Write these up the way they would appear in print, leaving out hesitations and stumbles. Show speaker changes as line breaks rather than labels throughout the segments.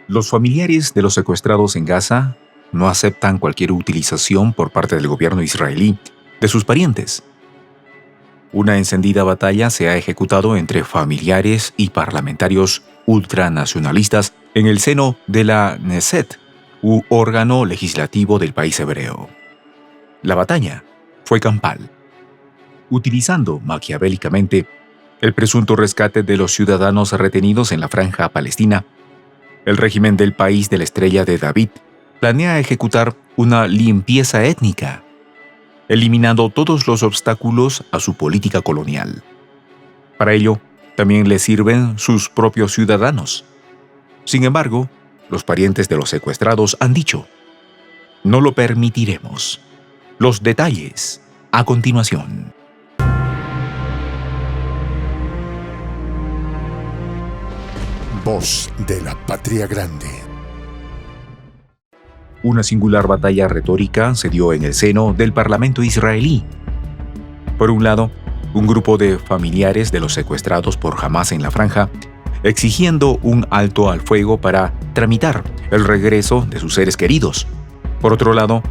Los familiares de los secuestrados en Gaza no aceptan cualquier utilización por parte del gobierno israelí de sus parientes. Una encendida batalla se ha ejecutado entre familiares y parlamentarios ultranacionalistas en el seno de la Knesset, u órgano legislativo del país hebreo. La batalla fue campal, utilizando maquiavélicamente el presunto rescate de los ciudadanos retenidos en la Franja Palestina. El régimen del país de la Estrella de David planea ejecutar una limpieza étnica, eliminando todos los obstáculos a su política colonial. Para ello, también le sirven sus propios ciudadanos. Sin embargo, los parientes de los secuestrados han dicho: no lo permitiremos. Los detalles a continuación.
Voz de la Patria Grande.
Una singular batalla retórica se dio en el seno del Parlamento israelí. Por un lado, un grupo de familiares de los secuestrados por Hamás en la Franja, exigiendo un alto al fuego para tramitar el regreso de sus seres queridos. Por otro lado,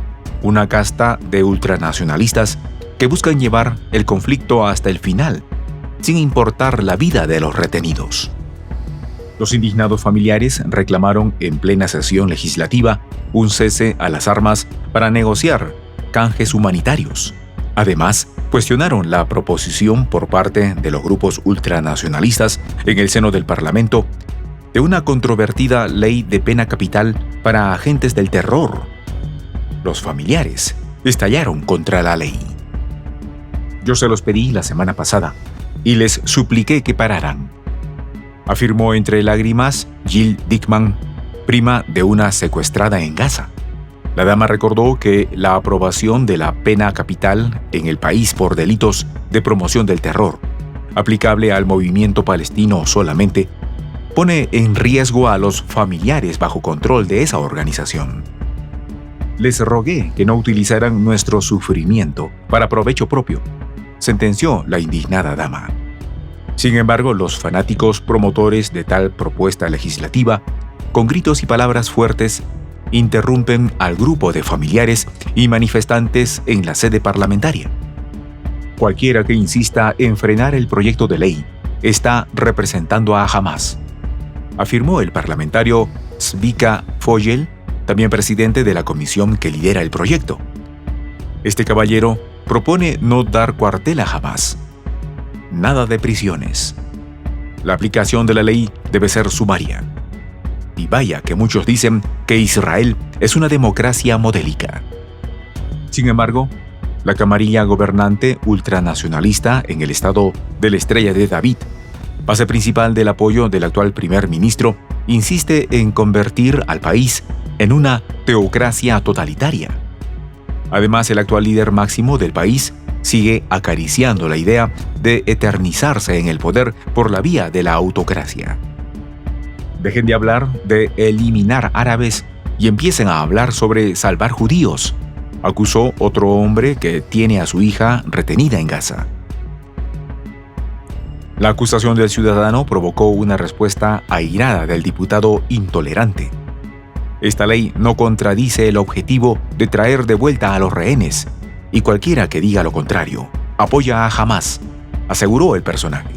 una casta de ultranacionalistas que buscan llevar el conflicto hasta el final, sin importar la vida de los retenidos. Los indignados familiares reclamaron en plena sesión legislativa un cese a las armas para negociar canjes humanitarios. Además, cuestionaron la proposición por parte de los grupos ultranacionalistas en el seno del Parlamento de una controvertida ley de pena capital para agentes del terror. Los familiares estallaron contra la ley. Yo se los pedí la semana pasada y les supliqué que pararan, afirmó entre lágrimas Jill Dickman, prima de una secuestrada en Gaza. La dama recordó que la aprobación de la pena capital en el país por delitos de promoción del terror, aplicable al movimiento palestino solamente, pone en riesgo a los familiares bajo control de esa organización. Les rogué que no utilizaran nuestro sufrimiento para provecho propio, sentenció la indignada dama. Sin embargo, los fanáticos promotores de tal propuesta legislativa, con gritos y palabras fuertes, interrumpen al grupo de familiares y manifestantes en la sede parlamentaria. Cualquiera que insista en frenar el proyecto de ley está representando a Hamás, afirmó el parlamentario Zvika Fogel, también presidente de la comisión que lidera el proyecto. Este caballero propone no dar cuartel a Hamás. Nada de prisiones. La aplicación de la ley debe ser sumaria. Y vaya que muchos dicen que Israel es una democracia modélica. Sin embargo, la camarilla gobernante ultranacionalista en el estado de la Estrella de David, base principal del apoyo del actual primer ministro, insiste en convertir al país en una teocracia totalitaria. Además, el actual líder máximo del país sigue acariciando la idea de eternizarse en el poder por la vía de la autocracia. Dejen de hablar de eliminar árabes y empiecen a hablar sobre salvar judíos, acusó otro hombre que tiene a su hija retenida en Gaza. La acusación del ciudadano provocó una respuesta airada del diputado intolerante. Esta ley no contradice el objetivo de traer de vuelta a los rehenes, y cualquiera que diga lo contrario apoya a Hamás, aseguró el personaje.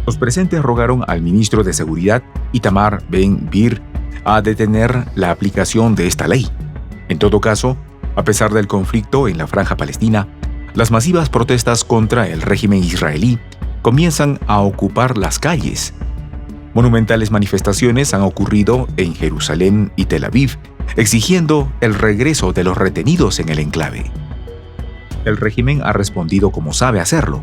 Los presentes rogaron al ministro de Seguridad, Itamar Ben-Gvir, a detener la aplicación de esta ley. En todo caso, a pesar del conflicto en la Franja Palestina, las masivas protestas contra el régimen israelí comienzan a ocupar las calles. Monumentales manifestaciones han ocurrido en Jerusalén y Tel Aviv, exigiendo el regreso de los retenidos en el enclave. El régimen ha respondido como sabe hacerlo.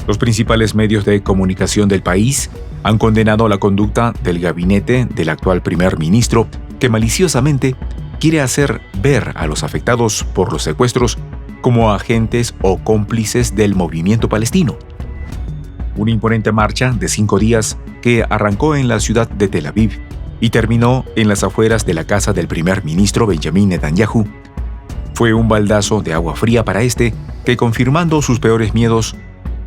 Los principales medios de comunicación del país han condenado la conducta del gabinete del actual primer ministro, que maliciosamente quiere hacer ver a los afectados por los secuestros como agentes o cómplices del movimiento palestino. Una imponente marcha de 5 días que arrancó en la ciudad de Tel Aviv y terminó en las afueras de la casa del primer ministro Benjamin Netanyahu, fue un baldazo de agua fría para este, que confirmando sus peores miedos,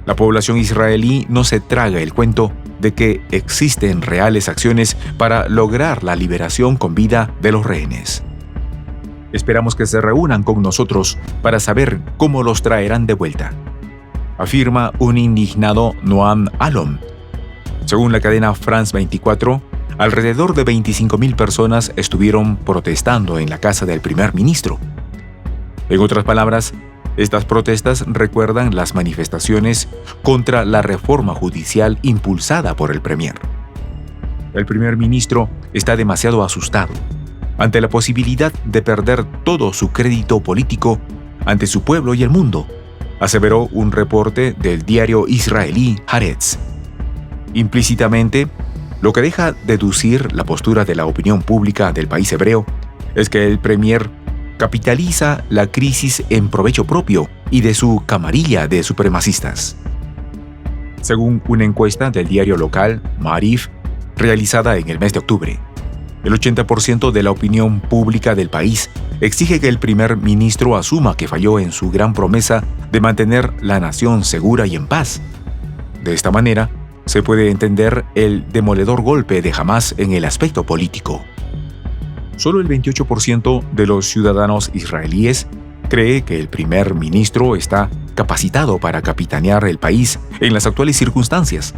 La población israelí no se traga el cuento de que existen reales acciones para lograr la liberación con vida de los rehenes. Esperamos que se reúnan con nosotros para saber cómo los traerán de vuelta, afirma un indignado Noam Alom. Según la cadena France 24, alrededor de 25.000 personas estuvieron protestando en la casa del primer ministro. En otras palabras, estas protestas recuerdan las manifestaciones contra la reforma judicial impulsada por el premier. El primer ministro está demasiado asustado ante la posibilidad de perder todo su crédito político ante su pueblo y el mundo, aseveró un reporte del diario israelí Haaretz. Implícitamente, lo que deja deducir la postura de la opinión pública del país hebreo es que el premier capitaliza la crisis en provecho propio y de su camarilla de supremacistas. Según una encuesta del diario local Maariv, realizada en el mes de octubre, el 80% de la opinión pública del país exige que el primer ministro asuma que falló en su gran promesa de mantener la nación segura y en paz. De esta manera, se puede entender el demoledor golpe de Hamás en el aspecto político. Solo el 28% de los ciudadanos israelíes cree que el primer ministro está capacitado para capitanear el país en las actuales circunstancias.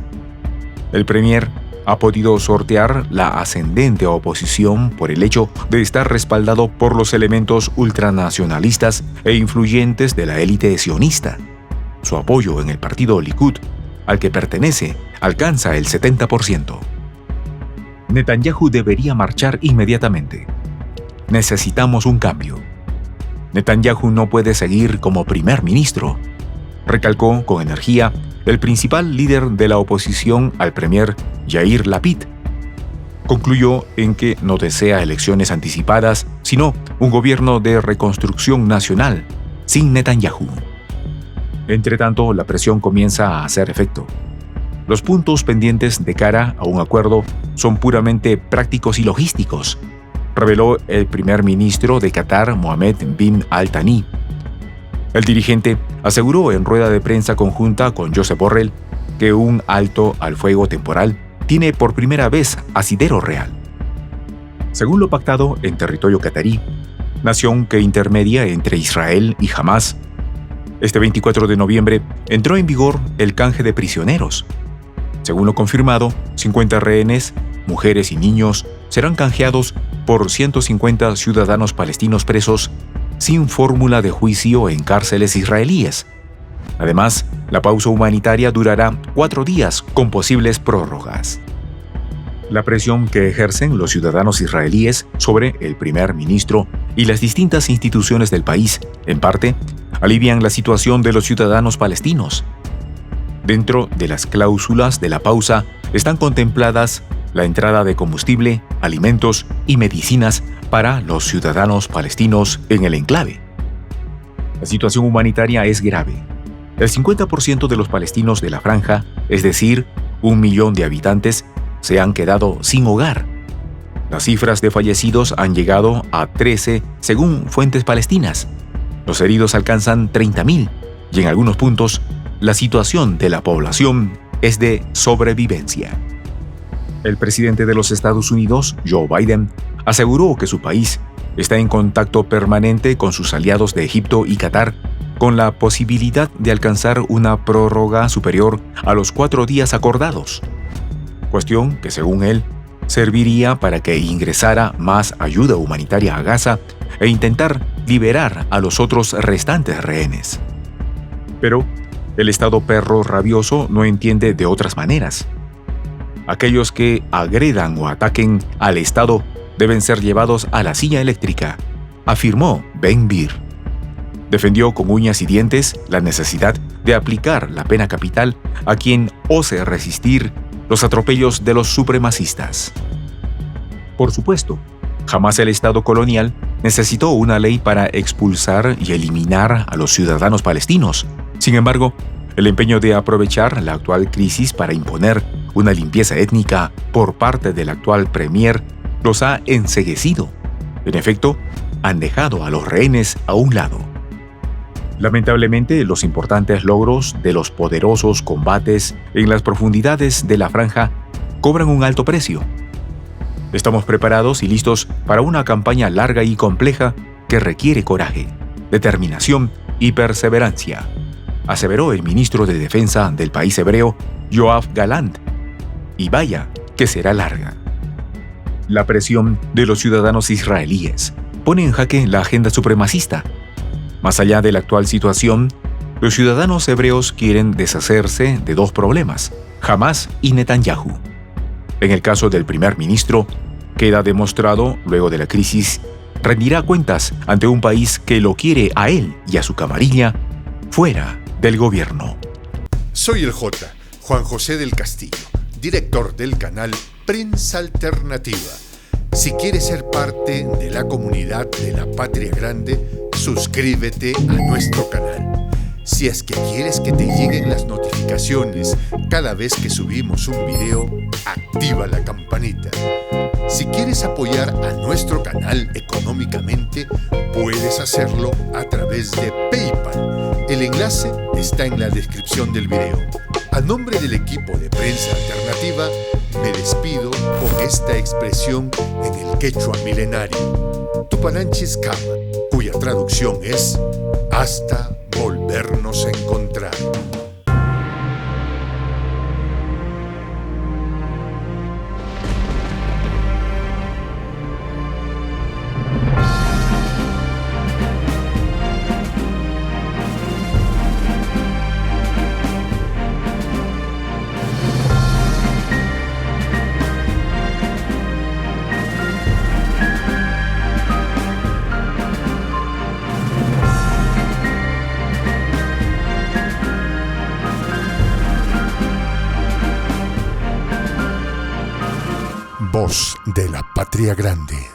El premier ha podido sortear la ascendente oposición por el hecho de estar respaldado por los elementos ultranacionalistas e influyentes de la élite sionista. Su apoyo en el partido Likud, al que pertenece, alcanza el 70%. Netanyahu debería marchar inmediatamente. Necesitamos un cambio. Netanyahu no puede seguir como primer ministro, recalcó con energía el principal líder de la oposición al premier Yair Lapid. Concluyó en que no desea elecciones anticipadas, sino un gobierno de reconstrucción nacional, sin Netanyahu. Entretanto, la presión comienza a hacer efecto. Los puntos pendientes de cara a un acuerdo son puramente prácticos y logísticos, reveló el primer ministro de Qatar, Mohammed bin Al Thani. El dirigente aseguró en rueda de prensa conjunta con Josep Borrell que un alto al fuego temporal tiene por primera vez asidero real. Según lo pactado en territorio catarí, nación que intermedia entre Israel y Hamás, este 24 de noviembre entró en vigor el canje de prisioneros. Según lo confirmado, 50 rehenes, mujeres y niños serán canjeados por 150 ciudadanos palestinos presos sin fórmula de juicio en cárceles israelíes. Además, la pausa humanitaria durará 4 días con posibles prórrogas. La presión que ejercen los ciudadanos israelíes sobre el primer ministro y las distintas instituciones del país, en parte, alivian la situación de los ciudadanos palestinos. Dentro de las cláusulas de la pausa están contempladas la entrada de combustible, alimentos y medicinas para los ciudadanos palestinos en el enclave. La situación humanitaria es grave. El 50% de los palestinos de la franja, es decir, 1 millón de habitantes, se han quedado sin hogar. Las cifras de fallecidos han llegado a 13 según fuentes palestinas. Los heridos alcanzan 30.000 y en algunos puntos la situación de la población es de sobrevivencia. El presidente de los Estados Unidos, Joe Biden, aseguró que su país está en contacto permanente con sus aliados de Egipto y Qatar con la posibilidad de alcanzar una prórroga superior a los 4 días acordados, cuestión que, según él, serviría para que ingresara más ayuda humanitaria a Gaza e intentar liberar a los otros restantes rehenes. Pero el Estado perro rabioso no entiende de otras maneras. Aquellos que agredan o ataquen al Estado deben ser llevados a la silla eléctrica, afirmó Ben-Gvir. Defendió con uñas y dientes la necesidad de aplicar la pena capital a quien ose resistir los atropellos de los supremacistas. Por supuesto, jamás el Estado colonial necesitó una ley para expulsar y eliminar a los ciudadanos palestinos. Sin embargo, el empeño de aprovechar la actual crisis para imponer una limpieza étnica por parte del actual premier los ha enceguecido. En efecto, han dejado a los rehenes a un lado. Lamentablemente, los importantes logros de los poderosos combates en las profundidades de la franja cobran un alto precio. Estamos preparados y listos para una campaña larga y compleja que requiere coraje, determinación y perseverancia, aseveró el ministro de Defensa del país hebreo, Yoav Gallant. Y vaya que será larga. La presión de los ciudadanos israelíes pone en jaque la agenda supremacista. Más allá de la actual situación, los ciudadanos hebreos quieren deshacerse de dos problemas, Hamás y Netanyahu. En el caso del primer ministro, queda demostrado, luego de la crisis, rendirá cuentas ante un país que lo quiere a él y a su camarilla fuera del gobierno.
Soy el J, Juan José del Castillo, director del canal Prensa Alternativa. Si quieres ser parte de la comunidad de la Patria Grande, suscríbete a nuestro canal. Si es que quieres que te lleguen las notificaciones cada vez que subimos un video, activa la campanita. Si quieres apoyar a nuestro canal económicamente, puedes hacerlo a través de PayPal. El enlace está en la descripción del video. A nombre del equipo de Prensa Alternativa, me despido con esta expresión en el quechua milenario, Tupananchis Kama, cuya traducción es hasta volvernos a encontrar. Voz de la Patria Grande.